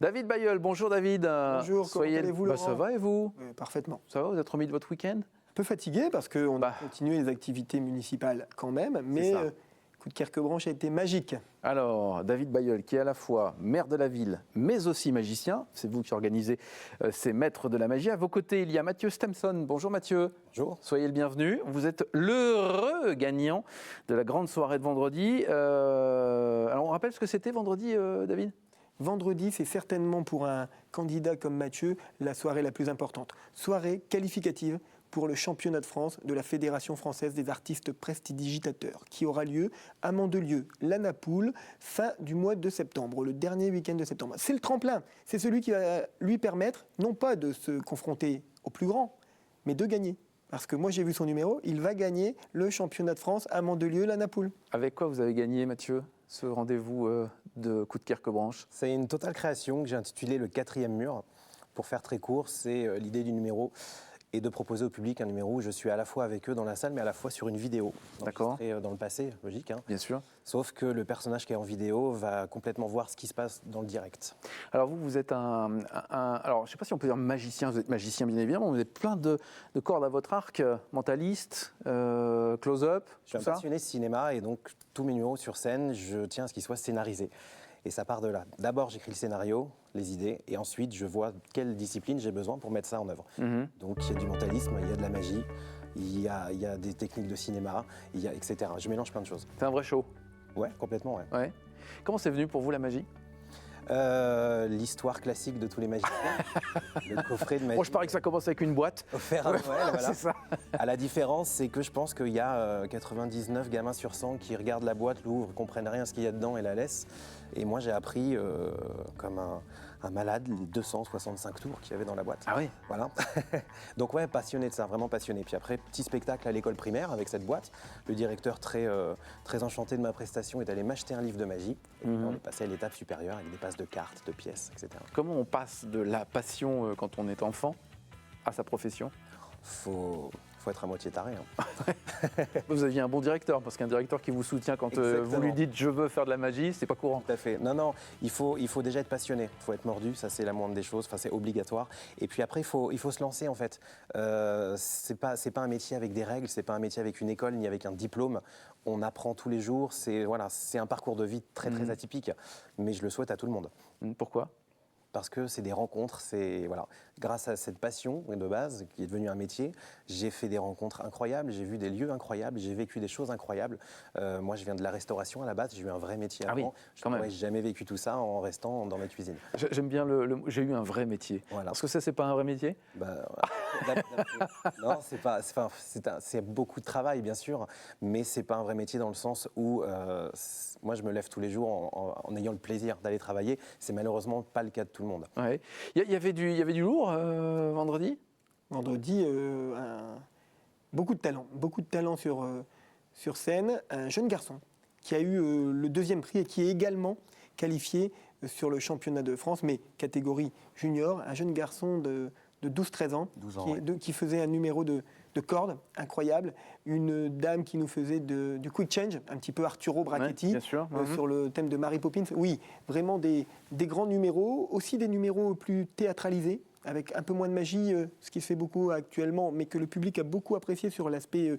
David Bayeul, bonjour David. Bonjour, comment allez-vous Laurent? Ça va et vous? Parfaitement. Ça va, vous êtes remis de votre week-end? Un peu fatigué parce qu'on a continué les activités municipales quand même, mais coup de Kerquebranche a été magique. Alors, David Bayeul, qui est à la fois maire de la ville, mais aussi magicien, c'est vous qui organisez ces maîtres de la magie. À vos côtés, il y a Mathieu Stemson. Bonjour Mathieu. Bonjour. Soyez le bienvenu. Vous êtes l'heureux gagnant de la grande soirée de vendredi. Alors, on rappelle ce que c'était vendredi, David? Vendredi, c'est certainement pour un candidat comme Mathieu la soirée la plus importante. Soirée qualificative pour le championnat de France de la Fédération française des artistes prestidigitateurs, qui aura lieu à Mandelieu, la Napoule, fin du mois de septembre, le dernier week-end de septembre. C'est le tremplin, c'est celui qui va lui permettre, non pas de se confronter au plus grand, mais de gagner. Parce que moi j'ai vu son numéro, il va gagner le championnat de France à Mandelieu, la Napoule. Avec quoi vous avez gagné, Mathieu, ce rendez-vous de coup de Kerquebranche? C'est une totale création que j'ai intitulée le 4e mur. Pour faire très court, c'est l'idée du numéro et de proposer au public un numéro où je suis à la fois avec eux dans la salle, mais à la fois sur une vidéo. D'accord. Dans le passé, logique. Hein. Bien sûr. Sauf que le personnage qui est en vidéo va complètement voir ce qui se passe dans le direct. Alors vous êtes alors je ne sais pas si on peut dire magicien, vous êtes magicien bien évidemment, vous avez plein de cordes à votre arc, mentaliste, close-up, Je suis un passionné de cinéma et donc tous mes numéros sur scène, je tiens à ce qu'ils soient scénarisés. Et ça part de là. D'abord, j'écris le scénario, les idées, et ensuite, je vois quelle discipline j'ai besoin pour mettre ça en œuvre. Donc, il y a du mentalisme, il y a de la magie, il y a des techniques de cinéma, etc. Je mélange plein de choses. C'est un vrai show. Ouais, complètement, ouais. Comment c'est venu pour vous la magie? L'histoire classique de tous les magiciens, le coffret de magie. Moi, je parie que ça commence avec une boîte. Offert à Noël, voilà. C'est ça. À la différence, c'est que je pense qu'il y a 99 gamins sur 100 qui regardent la boîte, l'ouvrent, comprennent rien à ce qu'il y a dedans et la laissent. Et moi, j'ai appris comme un malade les 265 tours qu'il y avait dans la boîte. Ah oui. Voilà. Donc ouais, passionné de ça, vraiment passionné. Puis après, petit spectacle à l'école primaire avec cette boîte. Le directeur, très enchanté de ma prestation, est allé m'acheter un livre de magie. Et puis, on est passé à l'étape supérieure avec des passes de cartes, de pièces, etc. Comment on passe de la passion quand on est enfant à sa profession? Faut être à moitié taré. Hein. Vous aviez un bon directeur, parce qu'un directeur qui vous soutient quand vous lui dites « je veux faire de la magie », c'est pas courant. Tout à fait. Non, il faut déjà être passionné, il faut être mordu, ça c'est la moindre des choses, c'est obligatoire. Et puis après, il faut se lancer en fait. C'est pas un métier avec des règles, c'est pas un métier avec une école, ni avec un diplôme. On apprend tous les jours, c'est un parcours de vie très atypique, mais je le souhaite à tout le monde. Pourquoi ? Parce que c'est des rencontres, grâce à cette passion de base qui est devenue un métier, j'ai fait des rencontres incroyables, j'ai vu des lieux incroyables, j'ai vécu des choses incroyables. Moi, je viens de la restauration à la base, j'ai eu un vrai métier avant. Oui, je n'aurais jamais vécu tout ça en restant dans ma cuisine. J'aime bien j'ai eu un vrai métier. Voilà. Parce que ça, c'est pas un vrai métier ? Non, c'est beaucoup de travail, bien sûr, mais c'est pas un vrai métier dans le sens où moi, je me lève tous les jours en ayant le plaisir d'aller travailler. C'est malheureusement pas le cas de tout le monde. Ouais. Il y avait du lourd vendredi. Vendredi, beaucoup de talent sur scène. Un jeune garçon qui a eu le 2e prix et qui est également qualifié sur le championnat de France, mais catégorie junior. Un jeune garçon de 12-13 ans, qui faisait un numéro de cordes incroyable. Une dame qui nous faisait du quick change, un petit peu Arturo Brachetti, sur le thème de Mary Poppins. Oui, vraiment des grands numéros, aussi des numéros plus théâtralisés, avec un peu moins de magie, ce qui se fait beaucoup actuellement, mais que le public a beaucoup apprécié sur l'aspect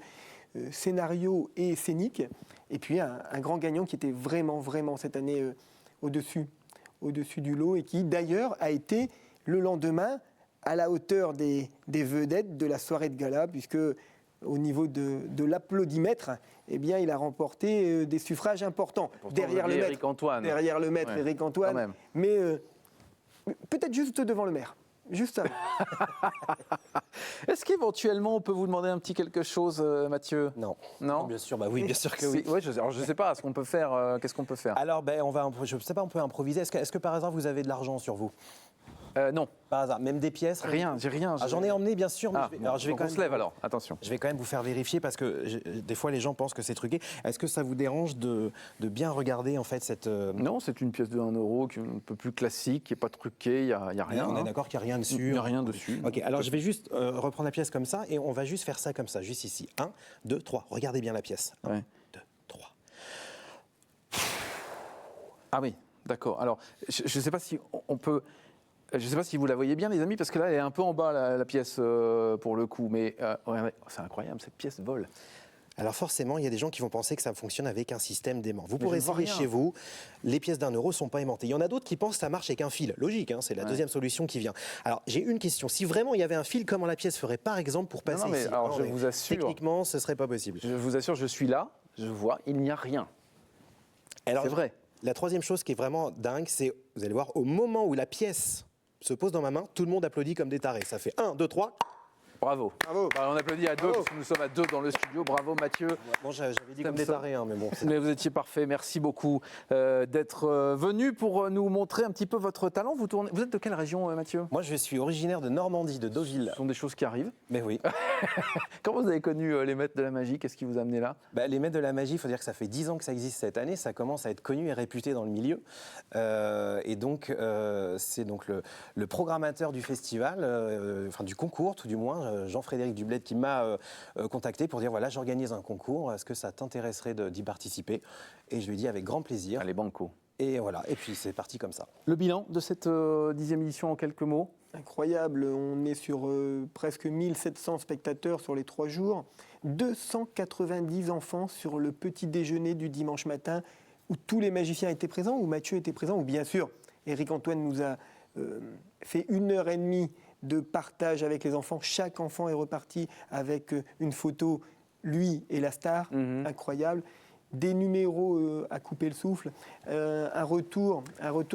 scénario et scénique. Et puis un grand gagnant qui était vraiment cette année au-dessus du lot et qui d'ailleurs a été le lendemain à la hauteur des vedettes de la soirée de gala, puisque au niveau de l'applaudimètre, eh bien, il a remporté des suffrages importants. Derrière le maître, Éric Antoine, mais peut-être juste devant le maire. Juste ça. Est-ce qu'éventuellement, on peut vous demander un petit quelque chose, Mathieu? Non. Bien sûr, oui, bien sûr que oui. Ouais, je ne sais pas, qu'est-ce qu'on peut faire? Alors, je ne sais pas, on peut improviser. Est-ce que par hasard, vous avez de l'argent sur vous? Non. Par hasard, même des pièces? Rien, j'ai rien. J'en ai emmené, bien sûr. Mais on se lève alors, attention. Je vais quand même vous faire vérifier parce que des fois, les gens pensent que c'est truqué. Est-ce que ça vous dérange de bien regarder en fait cette... Non, c'est une pièce de 1 euro, un peu plus classique, qui n'est pas truquée, il n'y a rien. On est d'accord qu'il n'y a rien dessus? Il n'y a rien dessus. Ok, alors je vais juste reprendre la pièce comme ça et on va juste faire ça comme ça, juste ici. 1, 2, 3. Regardez bien la pièce. 1, 2, 3. Ah oui. D'accord. Alors, je ne sais pas si on peut. Je ne sais pas si vous la voyez bien, les amis, parce que là, elle est un peu en bas, la pièce, pour le coup. Mais regardez, c'est incroyable, cette pièce vole. Alors forcément, il y a des gens qui vont penser que ça fonctionne avec un système d'aimant. Vous Mais pourrez je ne vois essayer rien. chez vous, les pièces d'1 euro ne sont pas aimantées. Il y en a d'autres qui pensent que ça marche avec un fil. Logique, hein, c'est la deuxième solution qui vient. Alors j'ai une question. Si vraiment il y avait un fil, comment la pièce ferait par exemple pour passer non, mais ici? alors, je vous assure. Techniquement, ce ne serait pas possible. Je vous assure, je suis là, je vois, il n'y a rien. Alors, C'est vrai. La troisième chose qui est vraiment dingue, c'est, vous allez voir, au moment où la pièce se pose dans ma main, tout le monde applaudit comme des tarés. Ça fait 1, 2, 3. Bravo. Bravo. Bah, on applaudit à deux, Bravo. parce que nous sommes à deux dans le studio. Bravo, Mathieu. Bon, j'avais dit comme Comme des ça. tarés, hein, mais bon. Mais vous étiez parfait. Merci beaucoup d'être venu pour nous montrer un petit peu votre talent. Vous êtes de quelle région, Mathieu? Moi, je suis originaire de Normandie, de Deauville. Ce sont des choses qui arrivent. Mais oui. Comment vous avez connu les maîtres de la magie? Qu'est-ce qui vous a amené là? Les maîtres de la magie, il faut dire que ça fait 10 ans que ça existe cette année. Ça commence à être connu et réputé dans le milieu. Et donc, c'est donc le programmateur du festival, enfin du concours tout du moins, Jean-Frédéric Dubled, qui m'a contacté pour dire voilà, j'organise un concours. Est-ce que ça t'intéresserait d'y participer? Et je lui ai dit avec grand plaisir. Allez, banco. Et voilà. Et puis c'est parti comme ça. Le bilan de cette 10e édition en quelques mots? Incroyable, on est sur presque 1700 spectateurs sur les 3 jours, 290 enfants sur le petit déjeuner du dimanche matin où tous les magiciens étaient présents, où Mathieu était présent, où bien sûr Éric Antoine nous a fait 1h30 de partage avec les enfants. Chaque enfant est reparti avec une photo, lui et la star, incroyable. Des numéros à couper le souffle, un retour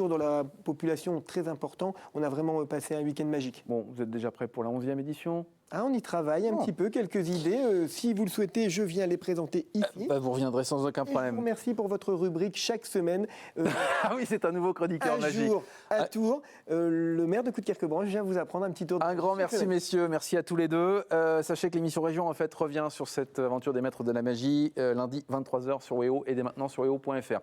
dans la population très important. On a vraiment passé un week-end magique. Bon, vous êtes déjà prêt pour la 11e édition? On y travaille un petit peu, quelques idées. Si vous le souhaitez, je viens les présenter ici. Vous reviendrez sans aucun Et je vous problème. remercie pour votre rubrique chaque semaine. Ah oui, c'est un nouveau chroniqueur Un magique. jour, un tour. Le maire de Coudekerque-Branche vient vous apprendre un petit tour. Un grand merci, messieurs. Merci à tous les deux. Sachez que l'émission Région, en fait, revient sur cette aventure des maîtres de la magie lundi 23h sur WEO et dès maintenant sur WEO.fr.